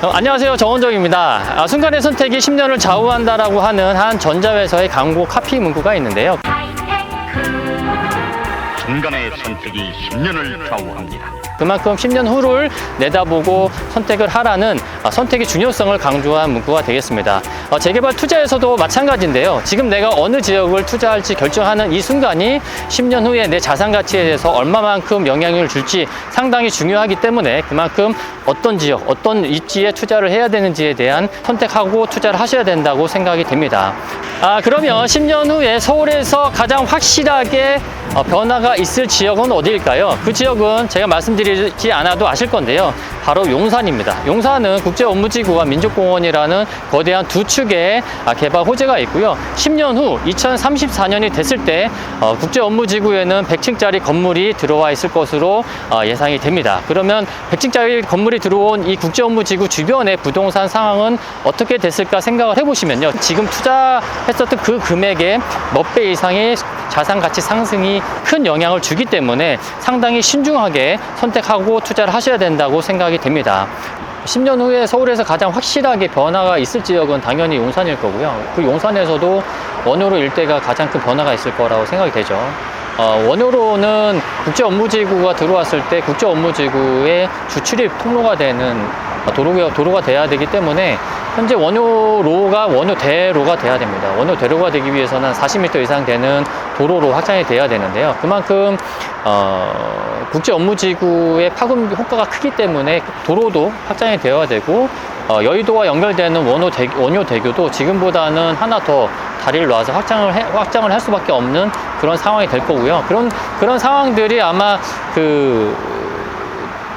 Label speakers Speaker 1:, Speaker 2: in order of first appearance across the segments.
Speaker 1: 안녕하세요, 정원정입니다. 순간의 선택이 10년을 좌우한다라고 하는 한 전자회사의 광고 카피 문구가 있는데요.
Speaker 2: 순간의 선택이 10년을 좌우합니다.
Speaker 1: 그만큼 10년 후를 내다보고 선택을 하라는 선택의 중요성을 강조한 문구가 되겠습니다. 재개발 투자에서도 마찬가지인데요. 지금 내가 어느 지역을 투자할지 결정하는 이 순간이 10년 후에 내 자산 가치에 대해서 얼마만큼 영향을 줄지 상당히 중요하기 때문에 그만큼 어떤 지역, 어떤 입지에 투자를 해야 되는지에 대한 선택하고 투자를 하셔야 된다고 생각이 됩니다. 그러면 10년 후에 서울에서 가장 확실하게 변화가 있을 지역은 어디일까요? 그 지역은 제가 말씀드리지 않아도 아실 건데요. 바로 용산입니다. 용산은 국제업무지구와 민족공원이라는 거대한 두 축의 개발 호재가 있고요. 10년 후 2034년이 됐을 때 국제업무지구에는 100층짜리 건물이 들어와 있을 것으로 예상이 됩니다. 그러면 100층짜리 건물이 들어온 이 국제업무지구 주변의 부동산 상황은 어떻게 됐을까 생각을 해보시면요. 지금 투자했었던 그 금액의 몇 배 이상의 자산 가치 상승이 큰 영향을 주기 때문에 상당히 신중하게 선택하고 투자를 하셔야 된다고 생각이 됩니다. 10년 후에 서울에서 가장 확실하게 변화가 있을 지역은 당연히 용산일 거고요. 그 용산에서도 원효로 일대가 가장 큰 변화가 있을 거라고 생각이 되죠. 원효로는 국제업무지구가 들어왔을 때 국제업무지구의 주출입 통로가 되는 도로가 돼야 되기 때문에 현재 원효로가 원효대로가 돼야 됩니다. 원효대로가 되기 위해서는 40m 이상 되는 도로로 확장이 돼야 되는데요. 그만큼 국제업무지구의 파급 효과가 크기 때문에 도로도 확장이 되어야 되고 여의도와 연결되는 원효대교도 지금보다는 하나 더 다리를 놔서 확장을 할 수밖에 없는 그런 상황이 될 거고요. 그런 상황들이 아마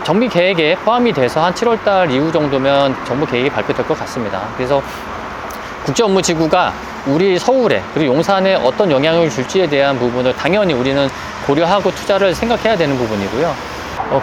Speaker 1: 정비 계획에 포함이 돼서 한 7월달 이후 정도면 정부 계획이 발표될 것 같습니다. 그래서 국제업무지구가 우리 서울에 그리고 용산에 어떤 영향을 줄지에 대한 부분을 당연히 우리는 고려하고 투자를 생각해야 되는 부분이고요.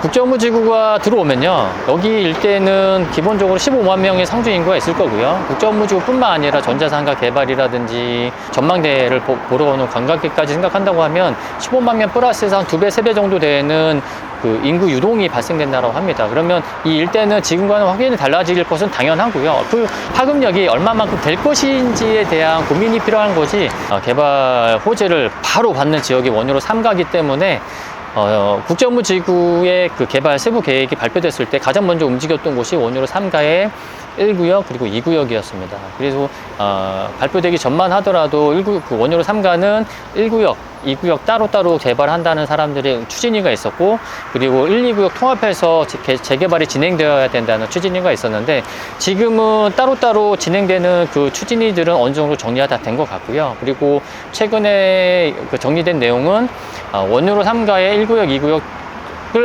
Speaker 1: 국제업무지구가 들어오면요, 여기 일대는 기본적으로 15만 명의 상주 인구가 있을 거고요. 국제업무지구뿐만 아니라 전자상가 개발이라든지 전망대를 보러 오는 관광객까지 생각한다고 하면 15만 명 플러스에서 한 2배, 3배 정도 되는 그 인구 유동이 발생된다고 합니다. 그러면 이 일대는 지금과는 확연히 달라질 것은 당연하고요. 그 파급력이 얼마만큼 될 것인지에 대한 고민이 필요한 거지, 개발 호재를 바로 받는 지역이 원효로 3가기 때문에 국제업무지구의 그 개발 세부 계획이 발표됐을 때 가장 먼저 움직였던 곳이 원효로 3가의 1구역 그리고 2구역이었습니다. 그래서 발표되기 전만 하더라도 원효로 3가는 1구역, 2구역 따로따로 개발한다는 사람들의 추진위가 있었고, 그리고 1, 2구역 통합해서 재개발이 진행되어야 된다는 추진위가 있었는데, 지금은 따로따로 진행되는 그 추진위들은 어느 정도 정리가 다 된 것 같고요. 그리고 최근에 그 정리된 내용은 원효로 3가의 1구역, 2구역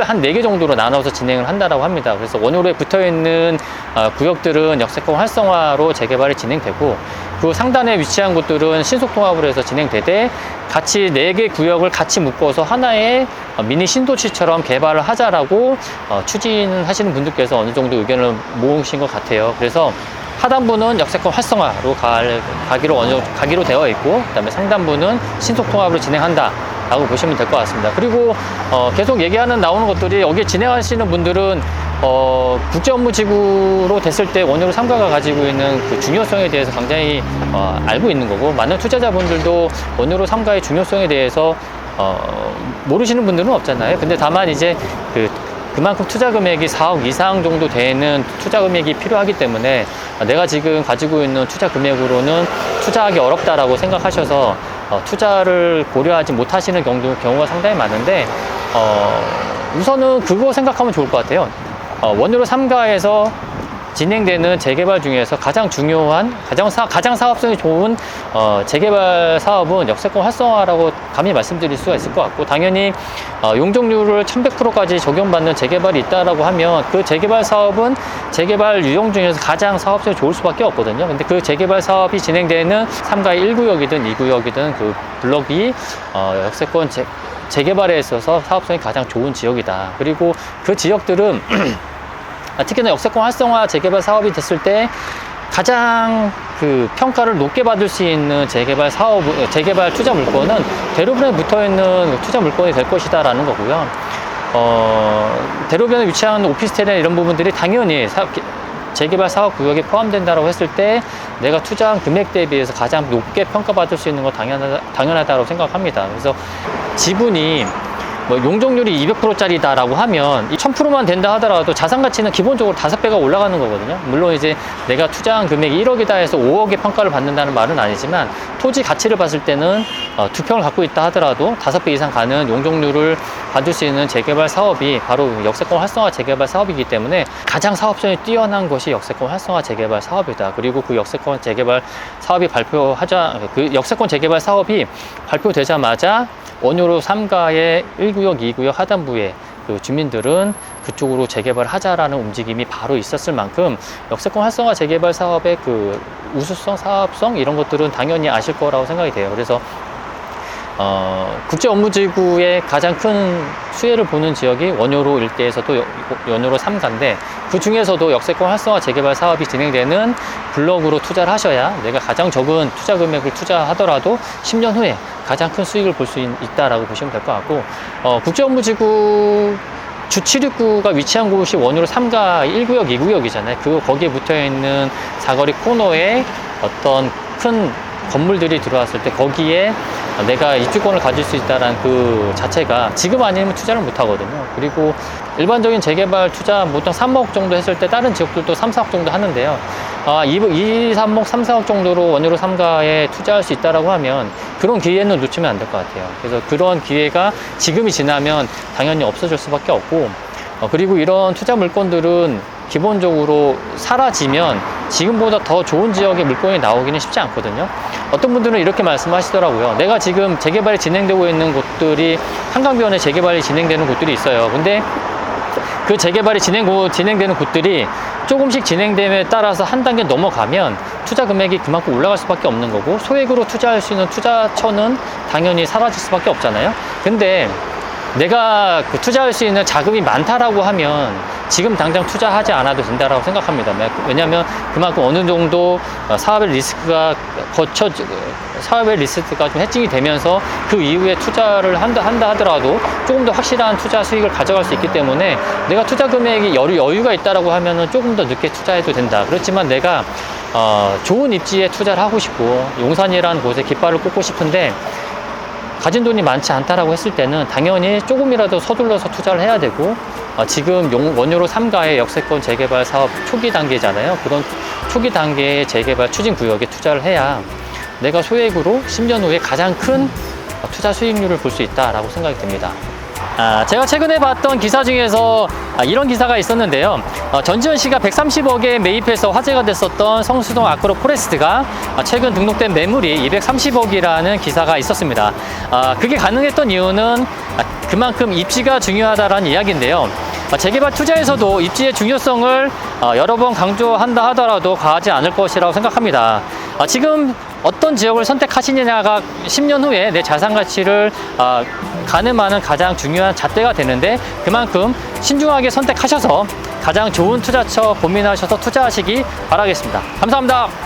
Speaker 1: 한 4개 정도로 나눠서 진행을 한다고 합니다. 그래서 원효로에 붙어있는 구역들은 역세권 활성화로 재개발이 진행되고, 그 상단에 위치한 곳들은 신속통합으로 해서 진행되되, 같이 4개 구역을 같이 묶어서 하나의 미니 신도시처럼 개발을 하자라고 추진하시는 분들께서 어느 정도 의견을 모으신 것 같아요. 그래서 하단부는 역세권 활성화로 가기로 되어 있고, 그다음에 상단부는 신속통합으로 진행한다 라고 보시면 될 것 같습니다. 그리고 계속 나오는 것들이, 여기에 진행하시는 분들은 국제업무지구로 됐을 때 원효로 3가가 가지고 있는 그 중요성에 대해서 굉장히 알고 있는 거고, 많은 투자자분들도 원효로 3가의 중요성에 대해서 모르시는 분들은 없잖아요. 근데 다만 이제 그만큼 투자 금액이 4억 이상 정도 되는 투자 금액이 필요하기 때문에 내가 지금 가지고 있는 투자 금액으로는 투자하기 어렵다라고 생각하셔서 투자를 고려하지 못하시는 경우가 상당히 많은데, 우선은 그거 생각하면 좋을 것 같아요. 원효로 3가에서 진행되는 재개발 중에서 가장 중요한, 가장 사업성이 좋은 재개발 사업은 역세권 활성화라고 감히 말씀드릴 수가 있을 것 같고, 당연히 용적률을 1100%까지 적용받는 재개발이 있다라고 하면 그 재개발 사업은 재개발 유형 중에서 가장 사업성이 좋을 수밖에 없거든요. 근데 그 재개발 사업이 진행되는 3가의 1구역이든 2구역이든 그 블럭이 역세권 재개발에 있어서 사업성이 가장 좋은 지역이다. 그리고 그 지역들은 특히나 역세권 활성화 재개발 사업이 됐을 때 가장 그 평가를 높게 받을 수 있는 재개발 투자 물건은 대로변에 붙어 있는 투자 물건이 될 것이다라는 거고요. 대로변에 위치한 오피스텔이나 이런 부분들이 당연히 재개발 사업 구역에 포함된다고 했을 때 내가 투자한 금액 대비해서 가장 높게 평가받을 수 있는 건 당연하다고 생각합니다. 그래서 지분이 뭐 용적률이 200%짜리다라고 하면 이 1000%만 된다 하더라도 자산 가치는 기본적으로 5배가 올라가는 거거든요. 물론 이제 내가 투자한 금액이 1억이다 해서 5억의 평가를 받는다는 말은 아니지만 토지 가치를 봤을 때는 2평을 갖고 있다 하더라도 5배 이상 가는 용적률을 받을 수 있는 재개발 사업이 바로 역세권 활성화 재개발 사업이기 때문에 가장 사업성이 뛰어난 것이 역세권 활성화 재개발 사업이다. 그리고 그 역세권 재개발 사업이 역세권 재개발 사업이 발표되자마자 원효로 3가의 1구역, 2구역 하단부에 그 주민들은 그쪽으로 재개발을 하자라는 움직임이 바로 있었을 만큼 역세권 활성화 재개발 사업의 그 우수성, 사업성 이런 것들은 당연히 아실 거라고 생각이 돼요. 그래서 국제업무지구의 가장 큰 수혜를 보는 지역이 원효로 일대에서도 원효로 3가인데 그 중에서도 역세권 활성화 재개발 사업이 진행되는 블럭으로 투자를 하셔야 내가 가장 적은 투자 금액을 투자하더라도 10년 후에 가장 큰 수익을 볼 수 있다라고 보시면 될 것 같고 국제업무지구 주769가 위치한 곳이 원효로 3가 1구역, 2구역이잖아요. 거기에 붙어있는 사거리 코너에 어떤 큰 건물들이 들어왔을 때 거기에 내가 입주권을 가질 수 있다는 그 자체가 지금 아니면 투자를 못 하거든요. 그리고 일반적인 재개발 투자 보통 3억 정도 했을 때 다른 지역들도 3, 4억 정도 하는데요. 2, 3억, 3, 4억 정도로 원효로 3가에 투자할 수 있다라고 하면 그런 기회는 놓치면 안 될 것 같아요. 그래서 그런 기회가 지금이 지나면 당연히 없어질 수밖에 없고 그리고 이런 투자 물건들은 기본적으로 사라지면 지금보다 더 좋은 지역의 물건이 나오기는 쉽지 않거든요. 어떤 분들은 이렇게 말씀하시더라고요. 내가 지금 재개발이 진행되고 있는 곳들이 한강변에 재개발이 진행되는 곳들이 있어요. 근데 그 재개발이 진행되는 곳들이 조금씩 진행됨에 따라서 한 단계 넘어가면 투자 금액이 그만큼 올라갈 수밖에 없는 거고 소액으로 투자할 수 있는 투자처는 당연히 사라질 수밖에 없잖아요. 근데 내가 그 투자할 수 있는 자금이 많다라고 하면 지금 당장 투자하지 않아도 된다라고 생각합니다. 왜냐하면 그만큼 어느 정도 사업의 리스크가 좀 해칭이 되면서 그 이후에 투자를 한다 하더라도 조금 더 확실한 투자 수익을 가져갈 수 있기 때문에 내가 투자 금액이 여유가 있다라고 하면은 조금 더 늦게 투자해도 된다. 그렇지만 내가 좋은 입지에 투자를 하고 싶고 용산이라는 곳에 깃발을 꽂고 싶은데 가진 돈이 많지 않다라고 했을 때는 당연히 조금이라도 서둘러서 투자를 해야 되고 지금 원효로 3가의 역세권 재개발 사업 초기 단계잖아요. 그런 초기 단계의 재개발 추진 구역에 투자를 해야 내가 소액으로 10년 후에 가장 큰 투자 수익률을 볼 수 있다라고 생각이 듭니다. 제가 최근에 봤던 기사 중에서 이런 기사가 있었는데요. 전지현 씨가 130억에 매입해서 화제가 됐었던 성수동 아크로 포레스트가 최근 등록된 매물이 230억이라는 기사가 있었습니다. 그게 가능했던 이유는 그만큼 입지가 중요하다라는 이야기인데요. 재개발 투자에서도 입지의 중요성을 여러 번 강조한다 하더라도 과하지 않을 것이라고 생각합니다. 지금 어떤 지역을 선택하시느냐가 10년 후에 내 자산 가치를 가늠하는 가장 중요한 잣대가 되는데 그만큼 신중하게 선택하셔서 가장 좋은 투자처 고민하셔서 투자하시기 바라겠습니다. 감사합니다.